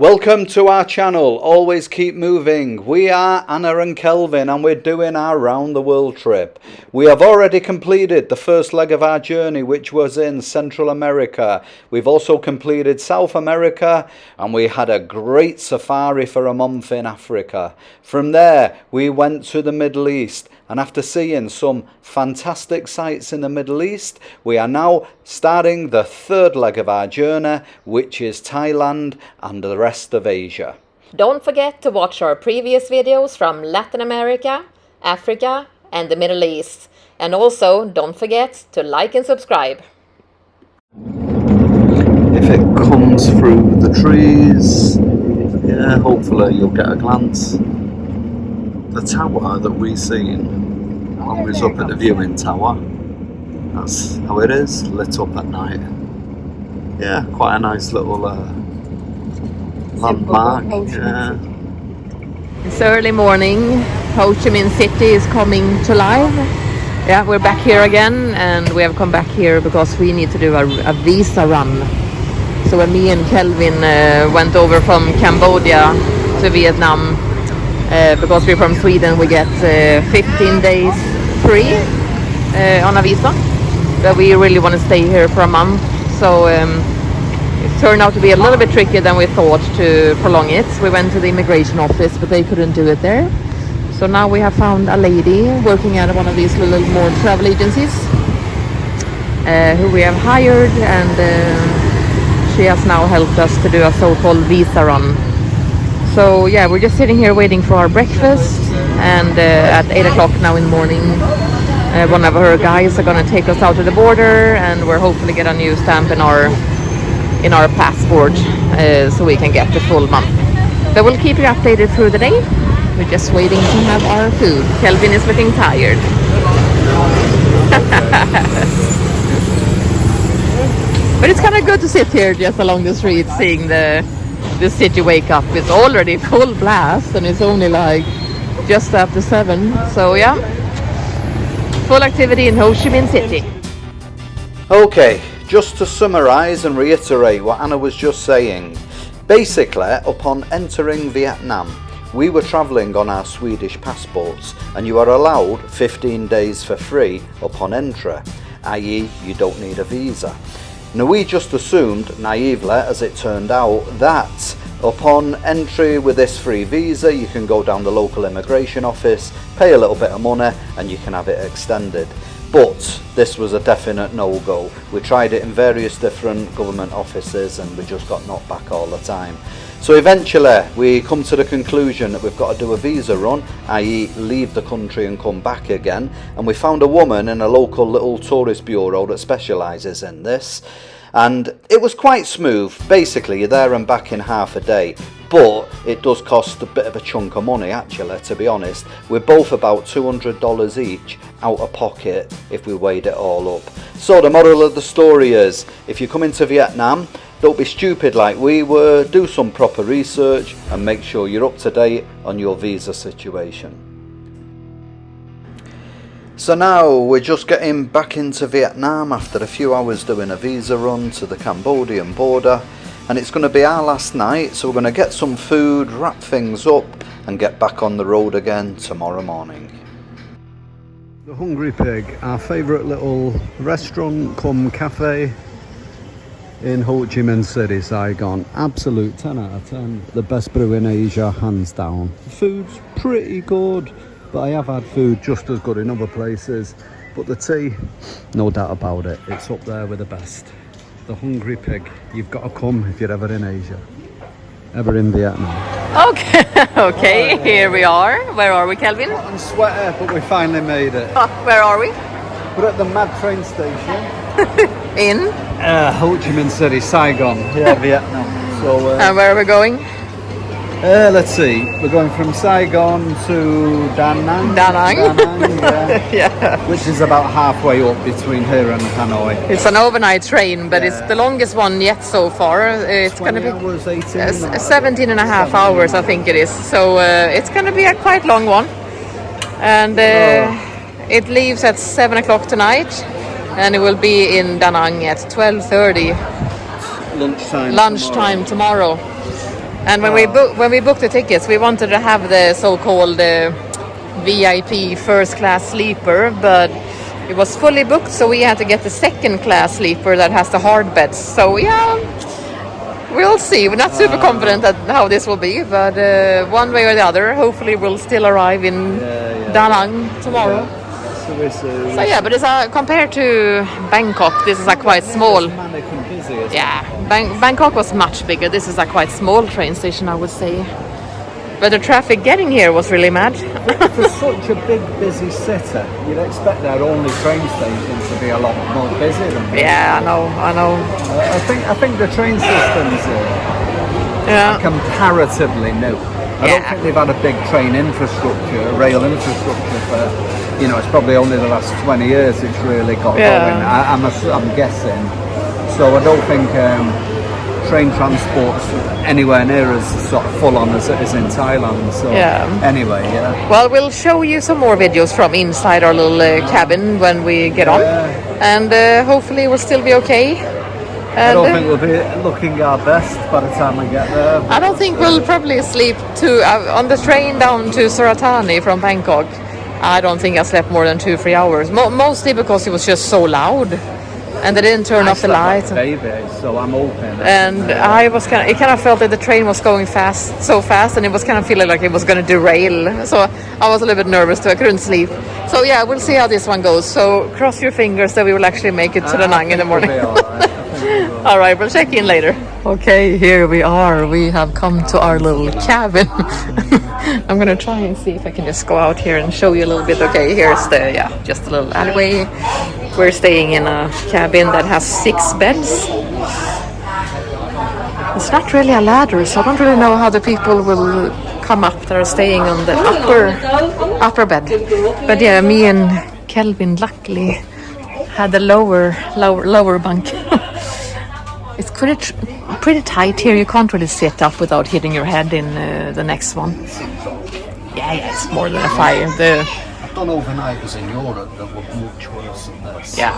Welcome to our channel, Always Keep Moving. We are Anna and Kelvin and we're doing our round the world trip. We have already completed the first leg of our journey, which was in Central America. We've also completed South America and we had a great safari for a month in Africa. From there we went to the Middle East, and after seeing some fantastic sights in the Middle East, we are now starting the third leg of our journey, which is Thailand and the rest of Asia. Don't forget to watch our previous videos from Latin America, Africa and the Middle East. And also don't forget to like and subscribe. If it comes through the trees, yeah, hopefully you'll get a glance. The tower that we seen when we was up at the viewing tower, that's how it is, lit up at night. Yeah, quite a nice little landmark. Yeah. It's early morning. Ho Chi Minh City is coming to life. Yeah, we're back here again, and we have come back here because we need to do a visa run. So when me and Kelvin went over from Cambodia to Vietnam, because we're from Sweden, we get 15 days free on a visa. But we really want to stay here for a month. So it turned out to be a little bit trickier than we thought to prolong it. We went to the immigration office, but they couldn't do it there. So now we have found a lady working at one of these little more travel agencies who we have hired, and she has now helped us to do a so-called visa run. So yeah, we're just sitting here waiting for our breakfast, and at 8 o'clock now in the morning, one of her guys are going to take us out to the border, and we're hopefully get a new stamp in our passport so we can get the full month. But we'll keep you updated through the day. We're just waiting to have our food. Kelvin is looking tired. But it's kind of good to sit here just along the street seeing the city wake up. It's already full blast and it's only like just after 7. So yeah, full activity in Ho Chi Minh City. Okay, just to summarise and reiterate what Anna was just saying. Basically, upon entering Vietnam, we were travelling on our Swedish passports, and you are allowed 15 days for free upon entry, i.e. you don't need a visa. Now we just assumed, naively as it turned out, that upon entry with this free visa you can go down the local immigration office, pay a little bit of money and you can have it extended. But this was a definite no-go. We tried it in various different government offices and we just got knocked back all the time. So eventually we come to the conclusion that we've got to do a visa run, i.e. leave the country and come back again, and we found a woman in a local little tourist bureau that specialises in this, and it was quite smooth. Basically you're there and back in half a day, but it does cost a bit of a chunk of money actually, to be honest. We're both about $200 each out of pocket if we weighed it all up. So the moral of the story is, if you come into Vietnam, don't be stupid like we were, do some proper research and make sure you're up to date on your visa situation. So now we're just getting back into Vietnam after a few hours doing a visa run to the Cambodian border, and it's going to be our last night, so we're going to get some food, wrap things up and get back on the road again tomorrow morning. The Hungry Pig, our favourite little restaurant cum cafe in Ho Chi Minh City, Saigon. Absolute 10 out of 10. The best brew in Asia, hands down. The food's pretty good, but I have had food just as good in other places. But the tea, no doubt about it, it's up there with the best. The Hungry Pig. You've got to come if you're ever in Asia. Ever in Vietnam. Okay, okay, here we are. Where are we, Kelvin? Hot and sweaty, but we finally made it. Oh, where are we? We're at the Mad train station. In? Ho Chi Minh City, Saigon, yeah, Vietnam. So, and where are we going? let's see, we're going from Saigon to Da Nang. Da Nang. Yeah. Yeah. Which is about halfway up between here and Hanoi. It's an overnight train, but it's the longest one yet so far. It's going to be hours, 18 17 and a half hours, I think it is. So it's going to be a quite long one. And it leaves at 7 o'clock tonight, and it will be in Da Nang at 12:30. Lunchtime tomorrow. And when we booked the tickets, we wanted to have the so-called VIP first class sleeper, but it was fully booked, so we had to get the second class sleeper that has the hard beds. So yeah, we'll see. We're not super confident at how this will be, but one way or the other, hopefully we'll still arrive in Da Nang tomorrow. So yeah, but it's compared to Bangkok, this is a quite small. Yeah, Bangkok was much bigger. This is a quite small train station, I would say. But the traffic getting here was really mad. For such a big, busy city, you'd expect their only train station to be a lot more busy than this. Yeah, I know. I think the train systems are comparatively new. I don't think they've had a big train infrastructure, rail infrastructure for, it's probably only the last 20 years it's really got going. I'm guessing. So I don't think train transport's anywhere near as sort of full on as it is in Thailand. So anyway, Well, we'll show you some more videos from inside our little cabin when we get on, and hopefully we'll still be okay. I don't think we'll be looking our best by the time we get there. I don't think we'll probably sleep on the train down to Suratani from Bangkok. I don't think I slept more than 2-3 hours, mostly because it was just so loud. And they didn't turn off the lights. Baby, so I'm open. And it kind of felt like the train was going so fast, and it was kind of feeling like it was going to derail. So I was a little bit nervous too. I couldn't sleep. So yeah, we'll see how this one goes. So cross your fingers that we will actually make it to Da Nang in the morning. All right, we'll check in later. Okay, here we are. We have come to our little cabin. I'm gonna try and see if I can just go out here and show you a little bit. Okay, here's just a little alleyway. We're staying in a cabin that has 6 beds. It's not really a ladder, so I don't really know how the people will come up that are staying on the upper bed. But yeah, me and Kelvin luckily had the lower bunk. It's pretty tight here. You can't really sit up without hitting your head in the next one. Yeah, it's more than a fire. I've done overnighters in Europe that were much worse than this. Yeah.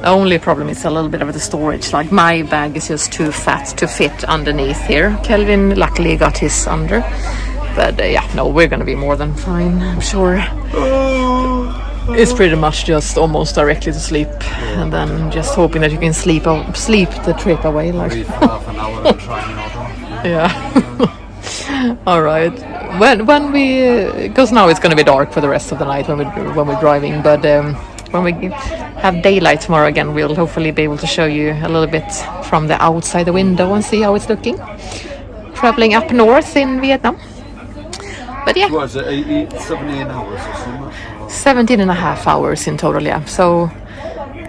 The only problem is a little bit of the storage. Like my bag is just too fat to fit underneath here. Kelvin luckily got his under. But we're going to be more than fine, I'm sure. It's pretty much just almost directly to sleep, and then just hoping that you can sleep the trip away. Like. Half an hour and try another. Yeah. All right. When we, because now it's going to be dark for the rest of the night when we're driving, but when we have daylight tomorrow again, we'll hopefully be able to show you a little bit from the outside the window and see how it's looking. Traveling up north in Vietnam. But yeah. Was it 17 hours or something? 17 and a half hours in total, yeah. So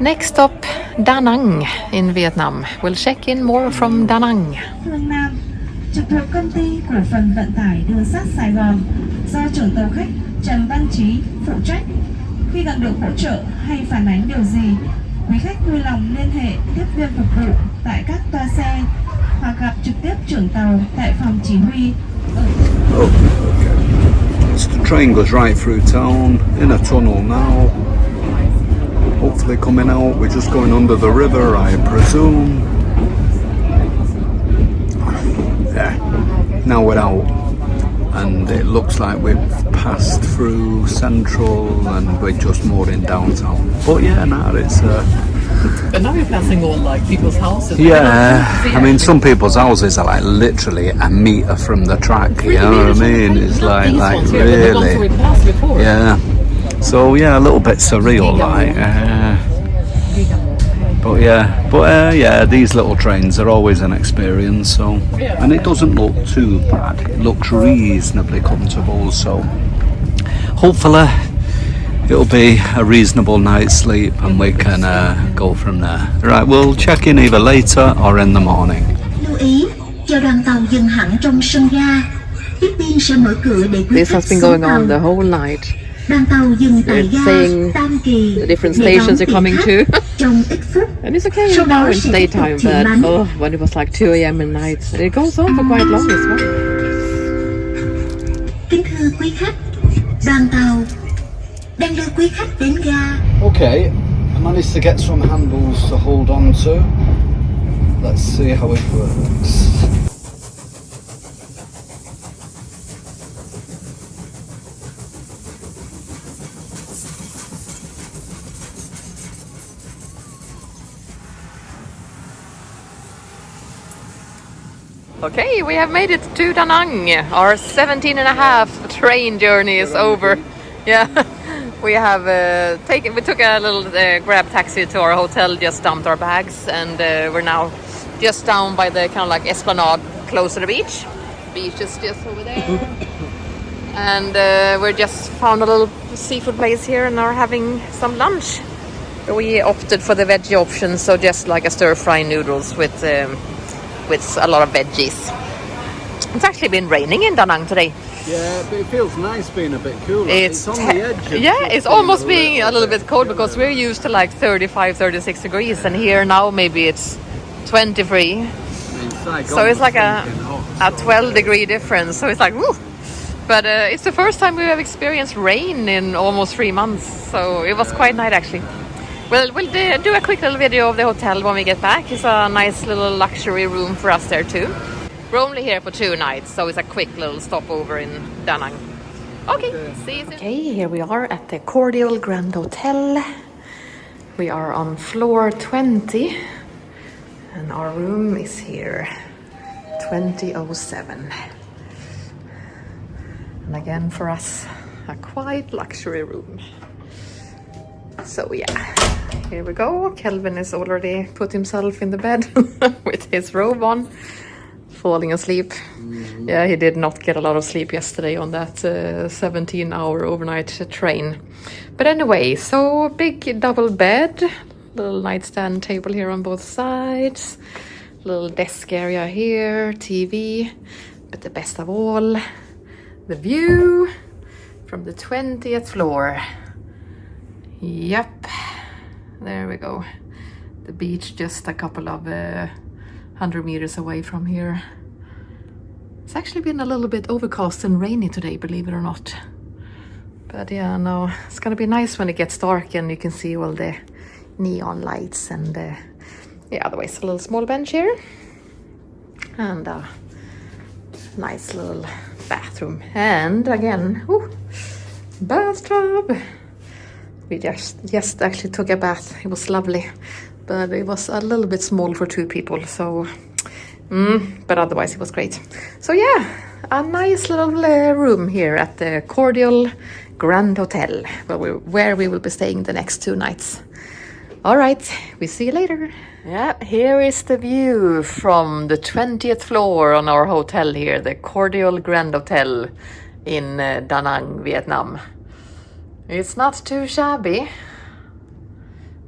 next stop, Da Nang in Vietnam. We'll check in more from Da Nang. Phương Nam, trực thuộc công ty cổ phần vận tải đường sắt Sài Gòn do chủ tàu khách Trần Văn Trí phụ trách. Khi cần được hỗ trợ hay phản ánh điều gì, quý khách vui lòng liên hệ tiếp viên phục vụ tại các toa xe hoặc gặp trực tiếp trưởng tàu tại phòng chỉ huy. The train goes right through town, in a tunnel now. Hopefully coming out, we're just going under the river, I presume. Yeah, now we're out, and it looks like we've passed through Central and we're just more in downtown. But yeah, now it's But now you're passing all like people's houses. Yeah, I mean some people's houses are like literally a meter from the track. You know what I mean? It's like really. Yeah. So yeah, a little bit surreal, like. But yeah, these little trains are always an experience. So, and it doesn't look too bad. It looks reasonably comfortable. So, hopefully. It'll be a reasonable night's sleep and we can go from there. Right, we'll check in either later or in the morning. Lưu ý, cho đoàn tàu dừng hẳn trong sân ga. Tiếp viên sẽ mở cửa để quý This khách has been xuống going tàu. on the whole night. Đoàn tàu dừng tại It's ga saying Tam Kỳ the different để đón stations you're vị coming khách to. trong ít phút. And it's okay Sau now đó in sẽ tiếp tục daytime, chuyển but bánh. when it was like 2 a.m. at night, it goes on for quite long as well. Kính thưa quý khách, đoàn tàu đang đưa quý khách đến ga. Okay, I managed to get some handles to hold on to. Let's see how it works. Okay, we have made it to Da Nang. Our 17 and a half train journey is over. Yeah, we have we took a little grab taxi to our hotel, just dumped our bags, and we're now just down by the kind of like esplanade close to the beach. Beach is just over there. And we just found a little seafood place here and are having some lunch. We opted for the veggie option, so just like a stir-fry noodles with a lot of veggies. It's actually been raining in Da Nang today. Yeah, but it feels nice being a bit cooler. It's on the edge. Yeah, it's almost being a little bit cold because we're used to like 35, 36 degrees, and here now maybe it's 23. So it's like a 12-degree difference. So it's like, woo! But it's the first time we have experienced rain in almost 3 months. So it was quite nice actually. We'll do a quick little video of the hotel when we get back. It's a nice little luxury room for us there too. We're only here for 2 nights, so it's a quick little stopover in Da Nang. Okay, see you soon. Okay, here we are at the Cordial Grand Hotel. We are on floor 20, and our room is here, 2007. And again, for us, a quite luxury room. So yeah, here we go. Kelvin has already put himself in the bed with his robe on, falling asleep. Yeah, he did not get a lot of sleep yesterday on that 17-hour overnight train. But anyway, so big double bed, little nightstand table here on both sides, little desk area here, TV, but the best of all, the view from the 20th floor. Yep, there we go. The beach just a couple of 100 meters away from here. It's actually been a little bit overcast and rainy today, believe it or not. But yeah, no, it's gonna be nice when it gets dark and you can see all the neon lights and yeah, otherwise a little small bench here. And a nice little bathroom. And again, bathtub. We just actually took a bath. It was lovely, but it was a little bit small for 2 people. So, but otherwise it was great. So yeah, a nice little room here at the Cordial Grand Hotel, where we will be staying the next 2 nights. All right, we see you later. Yeah, here is the view from the 20th floor on our hotel here, the Cordial Grand Hotel in Da Nang, Vietnam. It's not too shabby.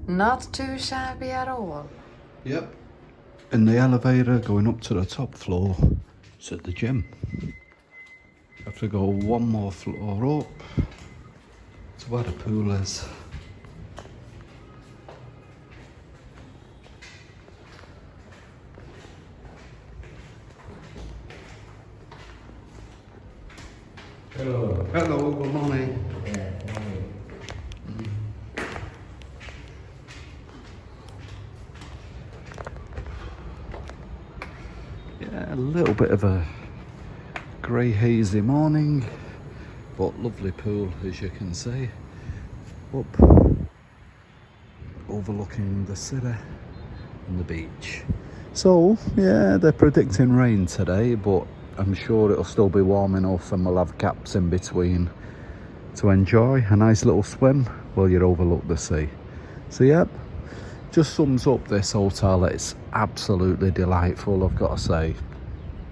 Not too shabby at all. Yep. In the elevator going up to the top floor, it's at the gym. Have to go 1 more floor up to where the pool is. Hello. Hello, good morning. Yeah, a little bit of a grey hazy morning, but lovely pool as you can see. Up, overlooking the city and the beach. So yeah, they're predicting rain today, but I'm sure it'll still be warm enough and we'll have gaps in between to enjoy a nice little swim while you overlook the sea. So yep, just sums up this hotel. It's absolutely delightful, I've got to say.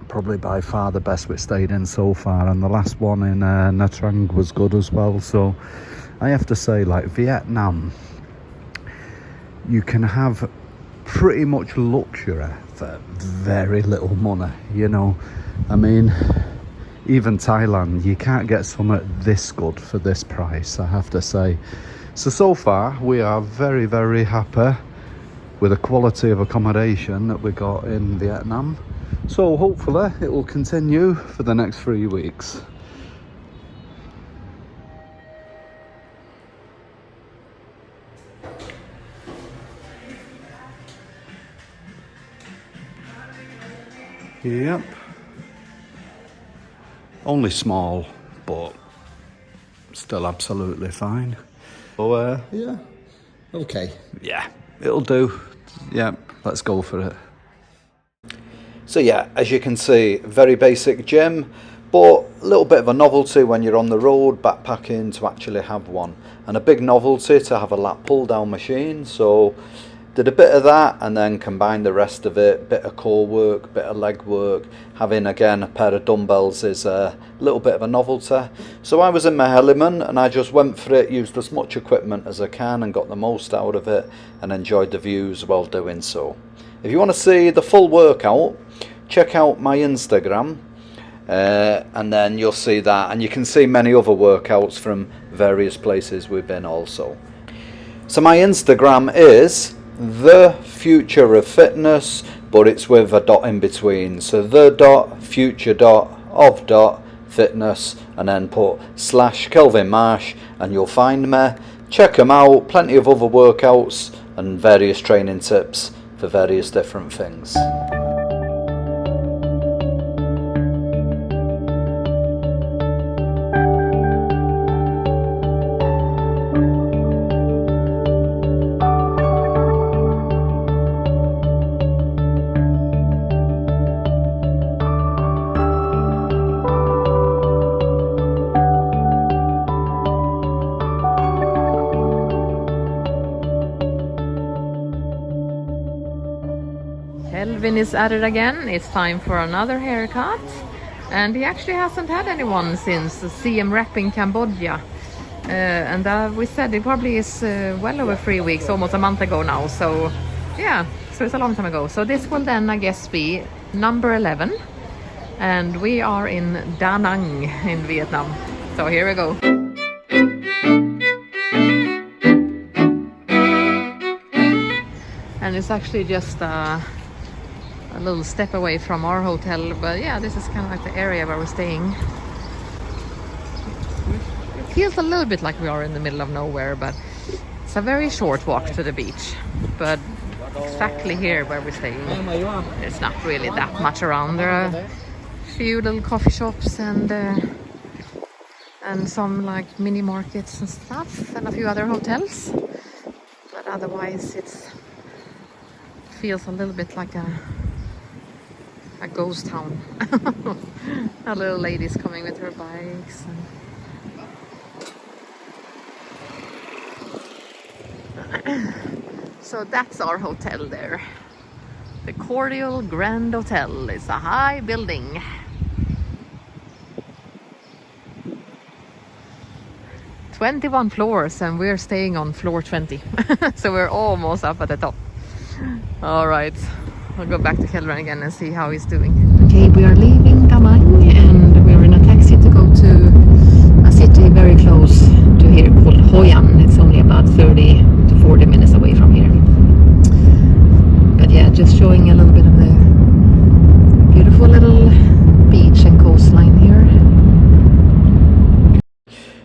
Probably by far the best we've stayed in so far, and the last one in Nha Trang was good as well. So I have to say, like, Vietnam, you can have pretty much luxury for very little money, you know. I mean, even Thailand, you can't get something this good for this price, I have to say. So far we are very, very happy with the quality of accommodation that we got in Vietnam. So hopefully it will continue for the next 3 weeks. Yep. Only small, but still absolutely fine. So yeah. Okay. Yeah, it'll do. Yeah, let's go for it. So yeah, as you can see, very basic gym, but a little bit of a novelty when you're on the road backpacking to actually have one, and a big novelty to have a lat pull down machine. So did a bit of that and then combined the rest of it, bit of core work, bit of leg work. Having again a pair of dumbbells is a little bit of a novelty. So I was in my element and I just went for it, used as much equipment as I can and got the most out of it and enjoyed the views while doing so. If you want to see the full workout, check out my Instagram and then you'll see that, and you can see many other workouts from various places we've been also. So my Instagram is The Future of Fitness, but it's with a dot in between. So the.future.of.fitness and then put /Kelvin Marsh and you'll find me. Check them out, plenty of other workouts and various training tips for various different things. Kelvin is at it again. It's time for another haircut, and he actually hasn't had anyone since the CM rep in Cambodia, and we said it probably is well over 3 weeks, almost a month ago now. So yeah, so it's a long time ago. So this will then I guess be number 11, and we are in Da Nang in Vietnam. So here we go. And it's actually just a little step away from our hotel, but yeah, this is kind of like the area where we're staying. It feels a little bit like we are in the middle of nowhere, but it's a very short walk to the beach. But exactly here where we're staying, there's not really that much around. There are a few little coffee shops and some like mini markets and stuff, and a few other hotels, but otherwise it feels a little bit like a ghost town. A little lady's coming with her bikes and so that's our hotel there, the Cordial Grand Hotel. It's a high building. "21 floors and we're staying on floor 20." So we're almost up at the top. All right, I'll go back to Kelvin again and see how he's doing. Okay, we are leaving Da Nang and we're in a taxi to go to a city very close to here called Hoi An. It's only about 30 to 40 minutes away from here. But yeah, just showing a little bit of the beautiful little beach and coastline here.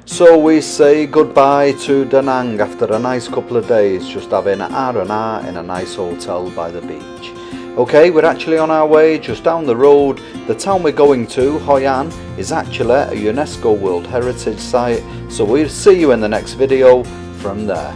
So we say goodbye to Da Nang after a nice couple of days, just having R&R in a nice hotel by the beach. Okay, we're actually on our way just down the road. The town we're going to, Hoi An, is actually a UNESCO World Heritage Site, so we'll see you in the next video from there.